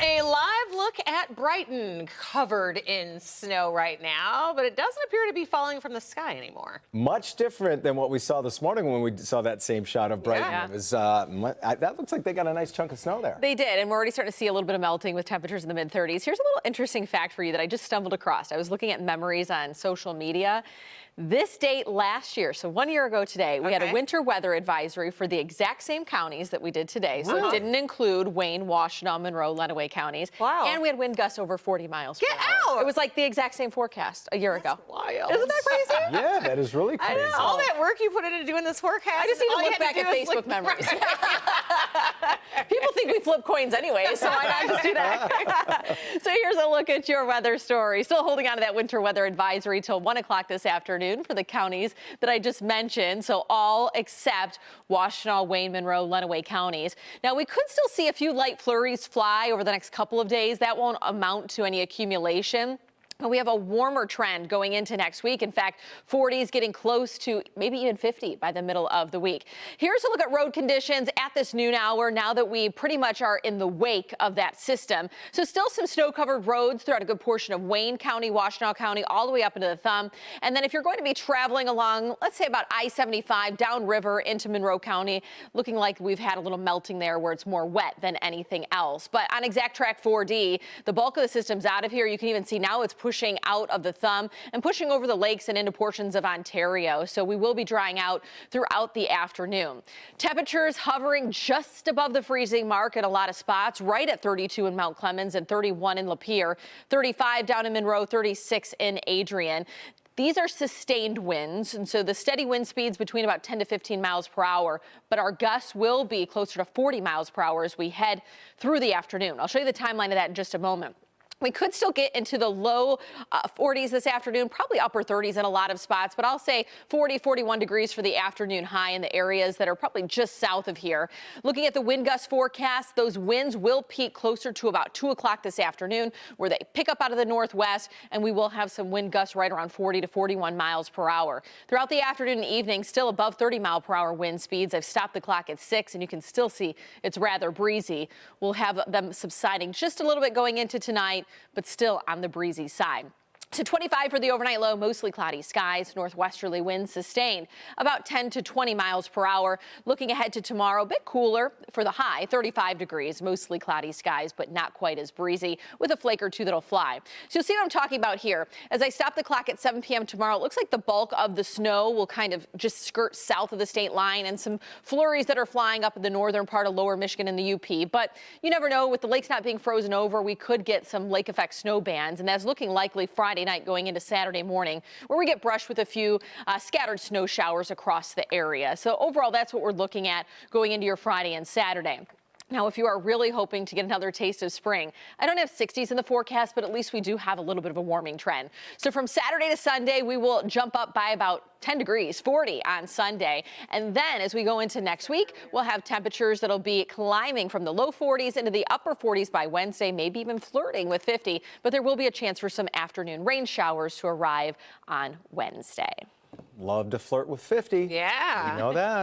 A live look at Brighton, covered in snow right now, but it doesn't appear to be falling from the sky anymore. Much different than what we saw this morning when we saw that same shot of Brighton. Yeah. It was, that looks like they got a nice chunk of snow there. They did, and we're already starting to see a little bit of melting with temperatures in the mid-30s. Here's a little interesting fact for you that I just stumbled across. I was looking at memories on social media. This date last year, so 1 year ago today, we had a winter weather advisory for the exact same counties that we did today. So it didn't include Wayne, Washtenaw, Monroe, Lenawee counties. Wow. And we had wind gusts over 40 miles per Get hour. out! It was like the exact same forecast a year ago. Wild. Isn't that crazy? Yeah, that is really crazy. know. All that work you put into doing this forecast. I just need to all you look had back at do is Facebook look- memories. People think we flip coins anyway, so why not just do that? So here's a look at your weather story. Still holding on to that winter weather advisory till 1 o'clock this afternoon for the counties that I just mentioned. So all except Washtenaw, Wayne, Monroe, Lenawee counties. Now we could still see a few light flurries fly over the next couple of days. That won't amount to any accumulation. And we have a warmer trend going into next week. In fact, 40s getting close to maybe even 50 by the middle of the week. Here's a look at road conditions at this noon hour now that we pretty much are in the wake of that system. So still some snow-covered roads throughout a good portion of Wayne County, Washtenaw County, all the way up into the Thumb. And then if you're going to be traveling along, let's say about I-75 downriver into Monroe County, looking like we've had a little melting there where it's more wet than anything else. But on Exact Track 4D, the bulk of the system's out of here. You can even see now it's pushing out of the Thumb and pushing over the lakes and into portions of Ontario. So we will be drying out throughout the afternoon. Temperatures hovering just above the freezing mark at a lot of spots, right at 32 in Mount Clemens and 31 in Lapeer, 35 down in Monroe, 36 in Adrian. These are sustained winds, and so the steady wind speeds between about 10 to 15 miles per hour, but our gusts will be closer to 40 miles per hour as we head through the afternoon. I'll show you the timeline of that in just a moment. We could still get into the low 40s this afternoon, probably upper 30s in a lot of spots, but I'll say 40, 41 degrees for the afternoon high in the areas that are probably just south of here. Looking at the wind gust forecast, those winds will peak closer to about 2 o'clock this afternoon, where they pick up out of the northwest, and we will have some wind gusts right around 40 to 41 miles per hour. Throughout the afternoon and evening, still above 30 mile per hour wind speeds. I've stopped the clock at 6, and you can still see it's rather breezy. We'll have them subsiding just a little bit going into tonight, but still on the breezy side. So 25 for the overnight low, mostly cloudy skies, northwesterly winds sustained about 10 to 20 miles per hour. Looking ahead to tomorrow, a bit cooler for the high, 35 degrees, mostly cloudy skies, but not quite as breezy with a flake or two that'll fly. So you'll see what I'm talking about here. As I stop the clock at 7 p.m. tomorrow, it looks like the bulk of the snow will kind of just skirt south of the state line and some flurries that are flying up in the northern part of lower Michigan and the UP. But you never know, with the lakes not being frozen over, we could get some lake effect snow bands, and that's looking likely Friday night going into Saturday morning, where we get brushed with a few scattered snow showers across the area. So overall, that's what we're looking at going into your Friday and Saturday. Now, if you are really hoping to get another taste of spring, I don't have 60s in the forecast, but at least we do have a little bit of a warming trend. So from Saturday to Sunday, we will jump up by about 10 degrees, 40 on Sunday. And then as we go into next week, we'll have temperatures that'll be climbing from the low 40s into the upper 40s by Wednesday, maybe even flirting with 50. But there will be a chance for some afternoon rain showers to arrive on Wednesday. Love to flirt with 50. Yeah. You know that.